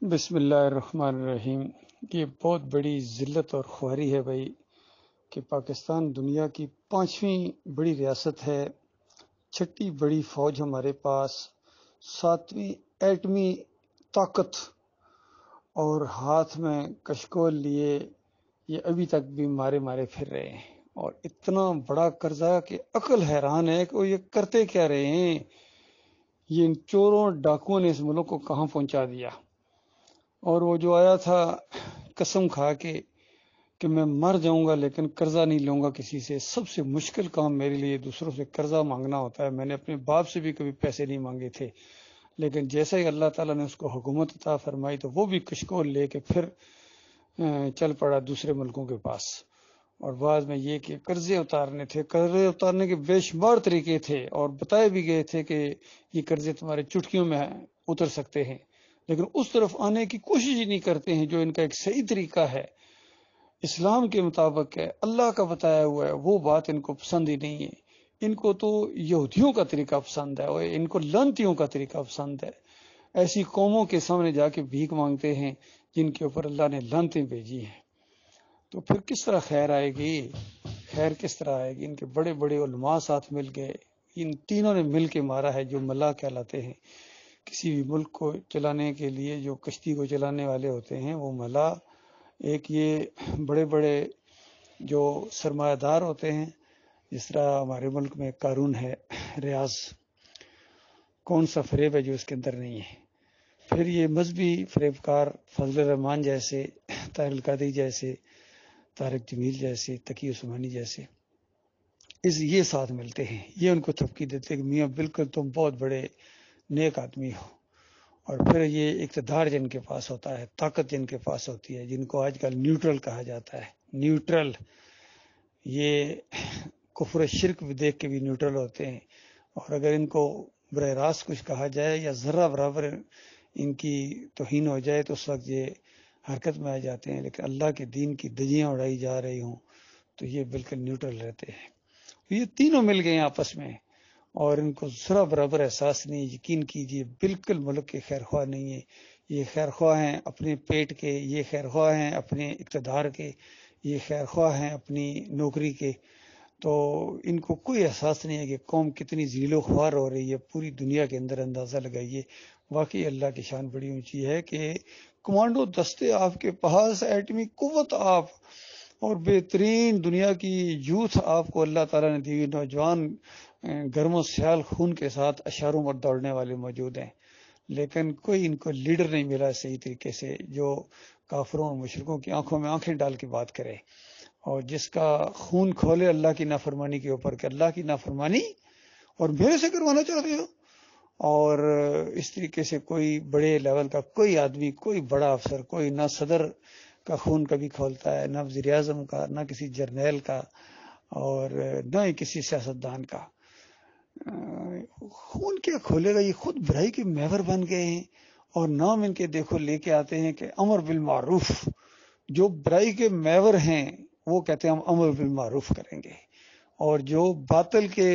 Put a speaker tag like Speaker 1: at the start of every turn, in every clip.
Speaker 1: بسم اللہ الرحمن الرحیم۔ یہ بہت بڑی ذلت اور خواری ہے بھائی کہ پاکستان دنیا کی 5ویں بڑی ریاست ہے، 6ٹی بڑی فوج ہمارے پاس، 7ویں ایٹمی طاقت، اور ہاتھ میں کشکول لیے یہ ابھی تک بھی مارے مارے پھر رہے ہیں، اور اتنا بڑا قرضہ کہ عقل حیران ہے کہ وہ یہ کرتے کیا رہے ہیں۔ یہ ان چوروں ڈاکوؤں نے اس ملک کو کہاں پہنچا دیا۔ اور وہ جو آیا تھا قسم کھا کے کہ میں مر جاؤں گا لیکن قرضہ نہیں لوں گا کسی سے، سب سے مشکل کام میرے لیے دوسروں سے قرضہ مانگنا ہوتا ہے۔ میں نے اپنے باپ سے بھی کبھی پیسے نہیں مانگے تھے، لیکن جیسے ہی اللہ تعالیٰ نے اس کو حکومت عطا فرمائی تو وہ بھی کشکول لے کے پھر چل پڑا دوسرے ملکوں کے پاس۔ اور بعد میں یہ کہ قرضے اتارنے تھے، قرضے اتارنے کے بے شمار طریقے تھے، اور بتائے بھی گئے تھے کہ یہ قرضے تمہارے چٹکیوں میں اتر سکتے ہیں، لیکن اس طرف آنے کی کوشش ہی نہیں کرتے ہیں جو ان کا ایک صحیح طریقہ ہے، اسلام کے مطابق ہے، اللہ کا بتایا ہوا ہے۔ وہ بات ان کو پسند ہی نہیں ہے۔ ان کو تو یہودیوں کا طریقہ پسند ہے، اور ان کو لعنتیوں کا طریقہ پسند ہے۔ ایسی قوموں کے سامنے جا کے بھیک مانگتے ہیں جن کے اوپر اللہ نے لعنتیں بھیجی ہیں۔ تو پھر کس طرح خیر آئے گی؟ خیر کس طرح آئے گی؟ ان کے بڑے بڑے علماء ساتھ مل گئے، ان تینوں نے مل کے مارا ہے جو ملا کہلاتے ہیں۔ کسی بھی ملک کو چلانے کے لیے جو کشتی کو چلانے والے ہوتے ہیں وہ ملا، ایک یہ بڑے بڑے جو سرمایہ دار ہوتے ہیں، جس طرح ہمارے ملک میں قارون ہے، ریاض، کون سا فریب ہے جو اس کے اندر نہیں ہے۔ پھر یہ مذہبی فریب کار فضل الرحمان جیسے، طاہر القادری جیسے، طارق جمیل جیسے، تقی عثمانی جیسے، یہ ساتھ ملتے ہیں۔ یہ ان کو تھپکی دیتے ہیں کہ میاں بالکل تم بہت بڑے نیک آدمی ہو۔ اور پھر یہ اقتدار جن کے پاس ہوتا ہے، طاقت جن کے پاس ہوتی ہے، جن کو آج کل نیوٹرل کہا جاتا ہے، نیوٹرل، یہ کفر شرک بھی دیکھ کے بھی نیوٹرل ہوتے ہیں، اور اگر ان کو براہ راست کچھ کہا جائے یا ذرہ برابر ان کی توہین ہو جائے تو اس وقت یہ حرکت میں آ جاتے ہیں، لیکن اللہ کے دین کی دھجیاں اڑائی جا رہی ہوں تو یہ بالکل نیوٹرل رہتے ہیں۔ یہ تینوں مل گئے ہیں آپس میں، اور ان کو ذرا برابر احساس نہیں۔ یقین کیجئے بالکل ملک کے خیر خواہ نہیں ہیں۔ یہ خیر خواہ ہیں اپنے پیٹ کے، یہ خیر خواہ ہیں اپنے اقتدار کے، یہ خیر خواہ ہیں اپنی نوکری کے۔ تو ان کو کوئی احساس نہیں ہے کہ قوم کتنی ذلیل و خوار ہو رہی ہے۔ پوری دنیا کے اندر اندازہ لگائیے، واقعی اللہ کی شان بڑی اونچی ہے کہ کمانڈو دستے آپ کے پاس، ایٹمی قوت آپ، اور بہترین دنیا کی یوتھ آپ کو اللہ تعالیٰ نے دی، نوجوان گرم و سیال خون کے ساتھ اشاروں پر دوڑنے والے موجود ہیں، لیکن کوئی ان کو لیڈر نہیں ملا صحیح طریقے سے جو کافروں اور مشرکوں کی آنکھوں میں آنکھیں ڈال کے بات کرے، اور جس کا خون کھولے اللہ کی نافرمانی کے اوپر کہ اللہ کی نافرمانی اور میرے سے کروانا چاہتے ہو۔ اور اس طریقے سے کوئی بڑے لیول کا کوئی آدمی، کوئی بڑا افسر، کوئی نہ صدر کا خون کبھی کھولتا ہے، نہ وزیر اعظم کا، نہ کسی جرنیل کا، اور نہ ہی کسی سیاستدان کا۔ خون کیا کھولے گا؟ یہ خود برائی کے محور بن گئے ہیں، اور نام ان کے دیکھو لے کے آتے ہیں کہ امر بالمعروف۔ جو برائی کے محور ہیں وہ کہتے ہیں ہم امر بالمعروف کریں گے، اور جو باطل کے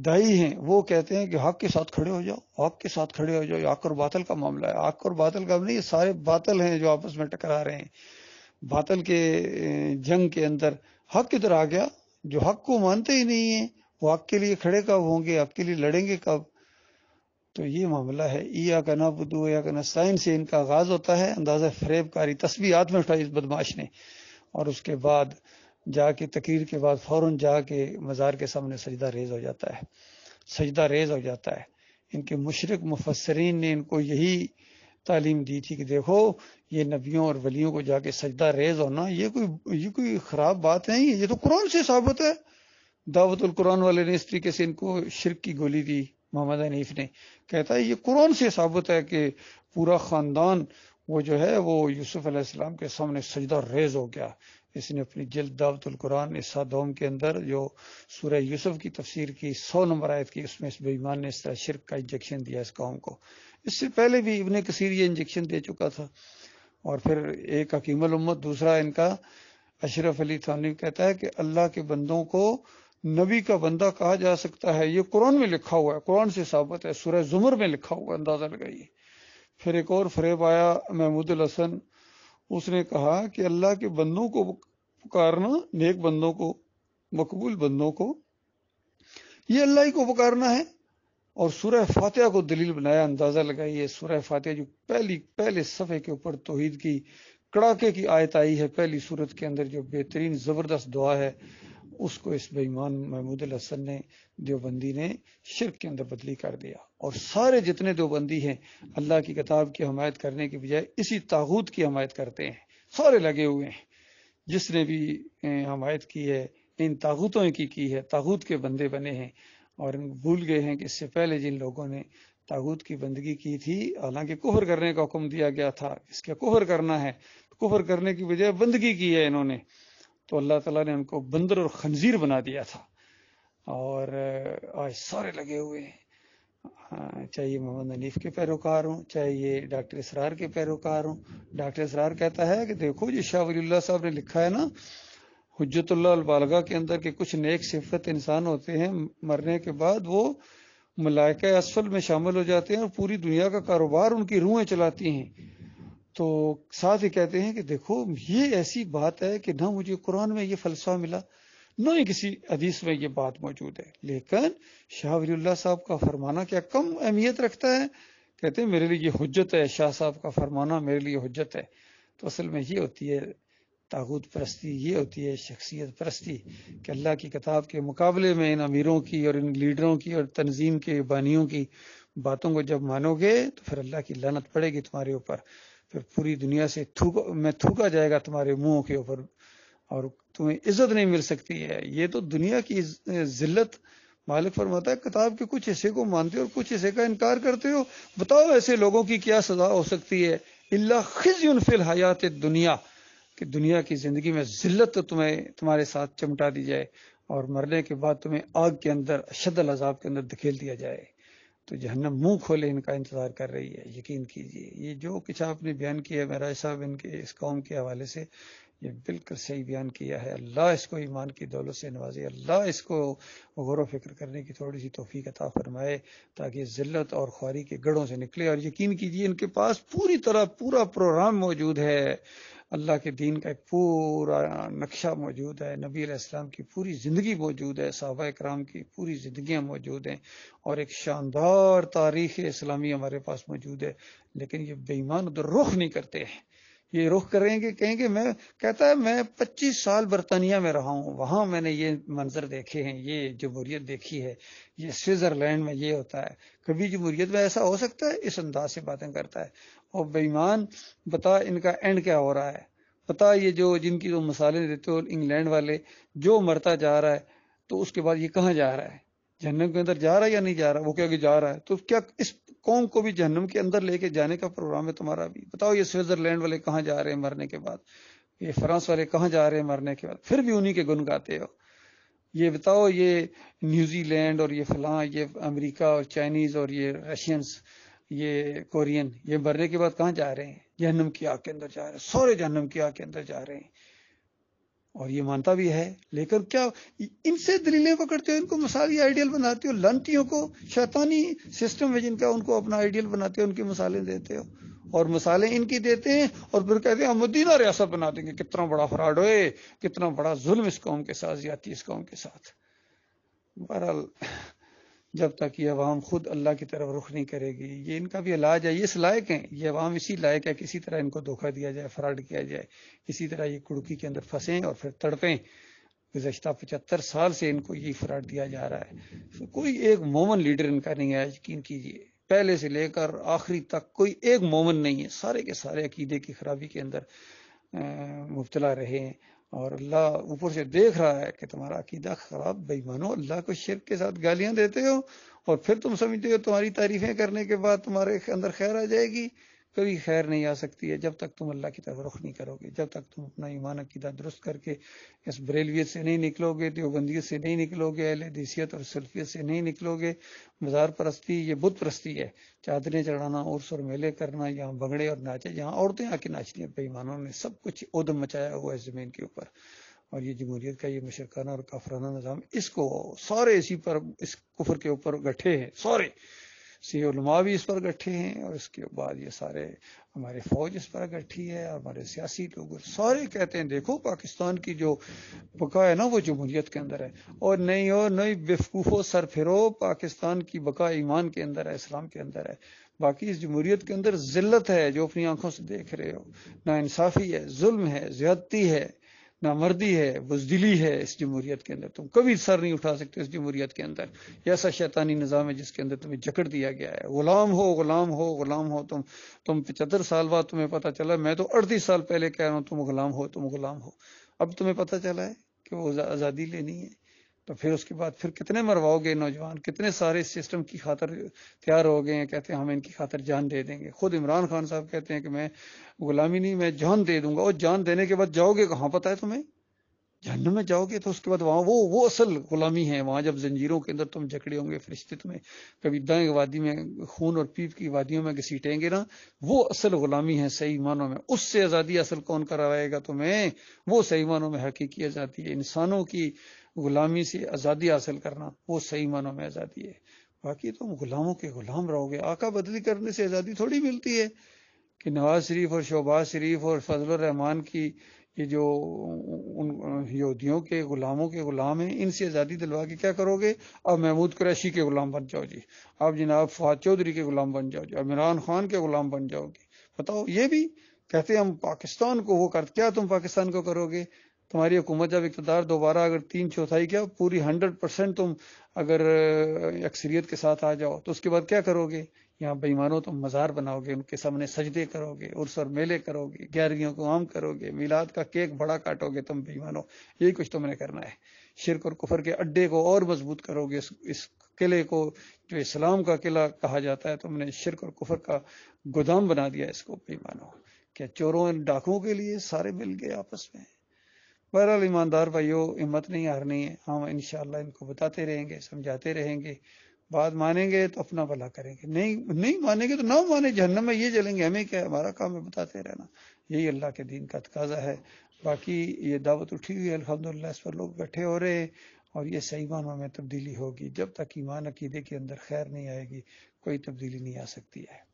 Speaker 1: دائی ہیں وہ کہتے ہیں کہ حق کے ساتھ کھڑے ہو جاؤ، حق کے ساتھ کھڑے ہو جاؤ۔ یہ حق اور باطل کا معاملہ ہے، حق اور باطل کا نہیں، یہ سارے باطل ہیں جو آپس میں ٹکرا رہے ہیں۔ باطل کے جنگ کے اندر حق کدھر آ گیا؟ جو حق کو مانتے ہی نہیں ہیں وہ حق کے لیے کھڑے کب ہوں گے، حق کے لیے لڑیں گے کب؟ تو یہ معاملہ ہے۔ ایاک نعبد و ایاک نستعین سے ان کا آغاز ہوتا ہے، اندازہ فریب کاری، تسبیح ہاتھ میں اٹھائی اس بدماش نے، اور اس کے بعد جا کے تقریر کے بعد فوراً جا کے مزار کے سامنے سجدہ ریز ہو جاتا ہے، سجدہ ریز ہو جاتا ہے۔ ان کے مشرک مفسرین نے ان کو یہی تعلیم دی تھی کہ دیکھو یہ نبیوں اور ولیوں کو جا کے سجدہ ریز ہونا یہ کوئی خراب بات نہیں ہے، یہ تو قرآن سے ثابت ہے۔ دعوت القرآن والے نے اس طریقے سے ان کو شرک کی گولی دی، محمد حنیف نے کہتا ہے یہ قرآن سے ثابت ہے کہ پورا خاندان وہ جو ہے وہ یوسف علیہ السلام کے سامنے سجدہ ریز ہو گیا۔ اس نے اپنی جلد دعوت القرآن حصہ دوم کے اندر جو سورہ یوسف کی تفسیر کی 100 نمبر آیت کی، اس میں اس بے ایمان نے اس طرح شرک کا انجیکشن دیا اس قوم کو۔ اس سے پہلے بھی ابن کثیر یہ انجیکشن دے چکا تھا۔ اور پھر ایک حکیم الامت دوسرا ان کا اشرف علی تھانوی کہتا ہے کہ اللہ کے بندوں کو نبی کا بندہ کہا جا سکتا ہے، یہ قرآن میں لکھا ہوا ہے، قرآن سے ثابت ہے، سورہ زمر میں لکھا ہوا ہے، اندازہ لگائیے۔ پھر ایک اور فریب آیا محمود الحسن، اس نے کہا کہ اللہ کے بندوں کو پکارنا، نیک بندوں کو، مقبول بندوں کو، یہ اللہ ہی کو پکارنا ہے، اور سورہ فاتحہ کو دلیل بنایا۔ اندازہ لگائیے، سورہ فاتحہ جو پہلے صفحے کے اوپر توحید کی کڑاکے کی آیت آئی ہے پہلی سورت کے اندر، جو بہترین زبردست دعا ہے، اس کو اس بے ایمان محمود الحسن نے، دیوبندی نے، شرک کے اندر بدلی کر دیا۔ اور سارے جتنے دیوبندی ہیں اللہ کی کتاب کی حمایت کرنے کی بجائے اسی طاغوت کی حمایت کرتے ہیں، سارے لگے ہوئے ہیں۔ جس نے بھی حمایت کی ہے ان طاغوتوں کی ہے، طاغوت کے بندے بنے ہیں، اور بھول گئے ہیں کہ اس سے پہلے جن لوگوں نے طاغوت کی بندگی کی تھی، حالانکہ کفر کرنے کا حکم دیا گیا تھا، اس کا کفر کرنا ہے، کفر کرنے کی بجائے بندگی کی ہے انہوں نے، تو اللہ تعالیٰ نے ان کو بندر اور خنزیر بنا دیا تھا۔ اور آج سارے لگے ہوئے ہیں، چاہے یہ محمد حنیف کے پیروکار ہوں، چاہے یہ ڈاکٹر اسرار کے پیروکار ہوں۔ ڈاکٹر اسرار کہتا ہے کہ دیکھو جی شاہ ولی اللہ صاحب نے لکھا ہے نا حجت اللہ البالغہ کے اندر کہ کچھ نیک صفت انسان ہوتے ہیں، مرنے کے بعد وہ ملائکہ اسفل میں شامل ہو جاتے ہیں اور پوری دنیا کا کاروبار ان کی روحیں چلاتی ہیں۔ تو ساتھ ہی کہتے ہیں کہ دیکھو یہ ایسی بات ہے کہ نہ مجھے قرآن میں یہ فلسفہ ملا، نہ ہی کسی حدیث میں یہ بات موجود ہے، لیکن شاہ ولی اللہ صاحب کا فرمانا کیا کم اہمیت رکھتا ہے؟ کہتے ہیں میرے لیے یہ حجت ہے، شاہ صاحب کا فرمانا میرے لیے حجت ہے۔ تو اصل میں یہ ہوتی ہے طاغوت پرستی، یہ ہوتی ہے شخصیت پرستی، کہ اللہ کی کتاب کے مقابلے میں ان امیروں کی اور ان لیڈروں کی اور تنظیم کے بانیوں کی باتوں کو جب مانو گے تو پھر اللہ کی لعنت پڑے گی تمہارے اوپر، پھر پوری دنیا سے تھوکا جائے گا تمہارے منہوں کے اوپر، اور تمہیں عزت نہیں مل سکتی ہے۔ یہ تو دنیا کی ذلت۔ مالک فرماتا ہے کتاب کے کچھ حصے کو مانتے ہو اور کچھ حصے کا انکار کرتے ہو، بتاؤ ایسے لوگوں کی کیا سزا ہو سکتی ہے؟ الا خزی فی الحیات الدنیا، کہ دنیا کی زندگی میں ذلت تمہارے ساتھ چمٹا دی جائے، اور مرنے کے بعد تمہیں آگ کے اندر اشد العذاب کے اندر دھکیل دیا جائے۔ تو جہنم منہ کھولے ان کا انتظار کر رہی ہے، یقین کیجئے۔ یہ جو کچھ آپ نے بیان کیا ہے معراج صاحب ان کے اس قوم کے حوالے سے، یہ بالکل صحیح بیان کیا ہے۔ اللہ اس کو ایمان کی دولت سے نوازے، اللہ اس کو غور و فکر کرنے کی تھوڑی سی توفیق عطا فرمائے، تاکہ ذلت اور خواری کے گڑھوں سے نکلے۔ اور یقین کیجئے ان کے پاس پوری طرح پورا پروگرام موجود ہے، اللہ کے دین کا ایک پورا نقشہ موجود ہے، نبی علیہ السلام کی پوری زندگی موجود ہے، صحابہ کرام کی پوری زندگیاں موجود ہیں، اور ایک شاندار تاریخ اسلامی ہمارے پاس موجود ہے، لیکن یہ بے ایمان ادھر رخ نہیں کرتے ہیں۔ یہ رخ کریں گے، کہیں گے کہتا ہے میں 25 سال برطانیہ میں رہا ہوں، وہاں میں نے یہ منظر دیکھے ہیں، یہ جمہوریت دیکھی ہے، یہ سوئٹزرلینڈ میں یہ ہوتا ہے، کبھی جمہوریت میں ایسا ہو سکتا ہے؟ اس انداز سے باتیں کرتا ہے۔ اور بے ایمان بتا ان کا اینڈ کیا ہو رہا ہے؟ پتا یہ جن کی مثالیں دیتے ہو انگلینڈ والے، جو مرتا جا رہا ہے تو اس کے بعد یہ کہاں جا رہا ہے؟ جہنم کے اندر جا رہا ہے یا نہیں جا رہا؟ وہ کہ جا رہا ہے، تو کیا اس قوم کو بھی جہنم کے اندر لے کے جانے کا پروگرام ہے تمہارا بھی؟ بتاؤ یہ سوئٹزرلینڈ والے کہاں جا رہے ہیں مرنے کے بعد؟ یہ فرانس والے کہاں جا رہے ہیں مرنے کے بعد؟ پھر بھی انہی کے گن گاتے ہو۔ یہ بتاؤ یہ نیوزی لینڈ اور یہ فلاں، یہ امریکہ اور چائنیز اور یہ رشینز، یہ کورین، یہ مرنے کے بعد کہاں جا رہے ہیں؟ جہنم کی آگ کے اندر جا رہے ہیں، سورے جہنم کی آگ کے اندر جا رہے ہیں، اور یہ مانتا بھی ہے۔ لیکن کیا ان سے دلیلیں پکڑتے ہو، ان کو مثالی آئیڈیل بناتے ہو، لانتیوں کو شیطانی سسٹم میں جن کا ان کو اپنا آئیڈیل بناتے ہو، ان کی مثالیں دیتے ہو، اور مثالیں ان کی دیتے ہیں، اور پھر کہتے ہیں ہم مدینہ ریاست بنا دیں گے۔ کتنا بڑا فراڈ ہوئے، کتنا بڑا ظلم اس قوم کے ساتھ، زیادتی اس قوم کے ساتھ۔ بہرحال جب تک یہ عوام خود اللہ کی طرف رخ نہیں کرے گی، یہ ان کا بھی علاج ہے، یہ اس لائق ہیں، یہ عوام اسی لائق ہے، کسی طرح ان کو دھوکہ دیا جائے، فراڈ کیا جائے، اسی طرح یہ کڑکی کے اندر پھنسیں اور پھر تڑپیں۔ گزشتہ 75 سال سے ان کو یہ فراڈ دیا جا رہا ہے، کوئی ایک مومن لیڈر ان کا نہیں ہے، یقین کیجیے، پہلے سے لے کر آخری تک کوئی ایک مومن نہیں ہے، سارے کے سارے عقیدے کی خرابی کے اندر مبتلا رہے ہیں، اور اللہ اوپر سے دیکھ رہا ہے کہ تمہارا عقیدہ خراب، بے ایمانو، اللہ کو شرک کے ساتھ گالیاں دیتے ہو، اور پھر تم سمجھتے ہو تمہاری تعریفیں کرنے کے بعد تمہارے اندر خیر آ جائے گی۔ کبھی خیر نہیں آ سکتی ہے جب تک تم اللہ کی طرف رخ نہیں کرو گے، جب تک تم اپنا ایمان عقیدہ درست کر کے اس بریلویت سے نہیں نکلو گے، دیوبندیت سے نہیں نکلو گے، اہل حدیثیت اور سلفیت سے نہیں نکلو گے۔ مزار پرستی یہ بت پرستی ہے، چادریں چڑھانا، عرس اور میلے کرنا، یہاں بگڑے اور ناچے، جہاں عورتیں آ کے ناچتی ہیں، بے ایمانوں نے سب کچھ اودم مچایا ہوا ہے زمین کے اوپر۔ اور یہ جمہوریت کا یہ مشرکانہ اور کافرانہ نظام، اس کو سارے اسی پر، اس کفر کے اوپر گٹھے ہیں، سارے سی علماء بھی اس پر اکٹھے ہیں، اور اس کے بعد یہ سارے ہمارے فوج اس پر اکٹھی ہے، اور ہمارے سیاسی لوگ سارے کہتے ہیں دیکھو پاکستان کی جو بقا ہے نا وہ جمہوریت کے اندر ہے، اور نہیں بیوقوفو سر پھرو، پاکستان کی بقا ایمان کے اندر ہے، اسلام کے اندر ہے، باقی اس جمہوریت کے اندر ذلت ہے جو اپنی آنکھوں سے دیکھ رہے ہو، نا انصافی ہے، ظلم ہے، زیادتی ہے، نامردی ہے، بزدلی ہے اس جمہوریت کے اندر، تم کبھی سر نہیں اٹھا سکتے اس جمہوریت کے اندر، یہ ایسا شیطانی نظام ہے جس کے اندر تمہیں جکڑ دیا گیا ہے، غلام ہو غلام ہو غلام ہو، تم 75 سال بعد تمہیں پتہ چلا، میں تو 38 سال پہلے کہہ رہا ہوں تم غلام ہو تم غلام ہو، اب تمہیں پتہ چلا ہے کہ وہ آزادی لینی ہے، تو پھر اس کے بعد پھر کتنے مرواؤ گے نوجوان، کتنے سارے سسٹم کی خاطر تیار ہو گئے ہیں، کہتے ہیں ہم ان کی خاطر جان دے دیں گے، خود عمران خان صاحب کہتے ہیں کہ میں غلامی نہیں میں جان دے دوں گا، اور جان دینے کے بعد جاؤ گے کہاں پتہ ہے تمہیں، جہنم میں جاؤ گے، تو اس کے بعد وہاں وہ اصل غلامی ہے، وہاں جب زنجیروں کے اندر تم جکڑے ہوں گے، فرشتے تمہیں کبھی دائیں وادی میں خون اور پیپ کی وادیوں میں گھسیٹیں گے نا، وہ اصل غلامی ہے صحیح معنوں میں، اس سے آزادی اصل کون کروائے گا تمہیں، وہ صحیح معنوں میں حقیقی آزادی ہے، انسانوں کی غلامی سے آزادی حاصل کرنا وہ صحیح معنوں میں آزادی ہے، باقی تم غلاموں کے غلام رہو گے، آقا بدلی کرنے سے آزادی تھوڑی ملتی ہے کہ نواز شریف اور شہباز شریف اور فضل الرحمان کی یہ جو ان یہودیوں کے غلاموں کے غلام ہیں، ان سے آزادی دلوا کے کیا کرو گے، اب محمود قریشی کے غلام بن جاؤ جی، اب جناب فواد چودھری کے غلام بن جاؤ جی، اب عمران خان کے غلام بن جاؤ گے، بتاؤ، یہ بھی کہتے ہیں ہم پاکستان کو وہ کیا تم پاکستان کو کرو گے، تمہاری حکومت جب اقتدار دوبارہ اگر 3/4 کیا پوری 100% تم اگر اکثریت کے ساتھ آ جاؤ تو اس کے بعد کیا کرو گے، یہاں بے ایمانوں تم مزار بناؤ گے، ان کے سامنے سجدے کرو گے، عرس اور میلے کرو گے، گیارہویں کو عام کرو گے، میلاد کا کیک بڑا کاٹو گے تم بے ایمانوں، یہی کچھ تم نے کرنا ہے، شرک اور کفر کے اڈے کو اور مضبوط کرو گے، اس قلعے کو جو اسلام کا قلعہ کہا جاتا ہے تم نے شرک اور کفر کا گودام بنا دیا اس کو بے ایمانوں، کیا چوروں ڈاکوؤں کے لیے سارے مل گئے آپس میں، بہرحال ایماندار بھائیو ہمت نہیں ہارنی ہے، ہم انشاءاللہ ان کو بتاتے رہیں گے، سمجھاتے رہیں گے، بات مانیں گے تو اپنا بھلا کریں گے، نہیں مانیں گے تو نہ مانیں، جہنم میں یہ جلیں گے، ہمیں کیا ہے، ہمارا کام ہے بتاتے رہنا، یہی اللہ کے دین کا تقاضا ہے، باقی یہ دعوت اٹھی ہوئی ہے الحمدللہ، اس پر لوگ بیٹھے ہو رہے ہیں، اور یہ صحیح معنوں میں تبدیلی ہوگی، جب تک ایمان عقیدے کے اندر خیر نہیں آئے گی کوئی تبدیلی نہیں آ سکتی ہے۔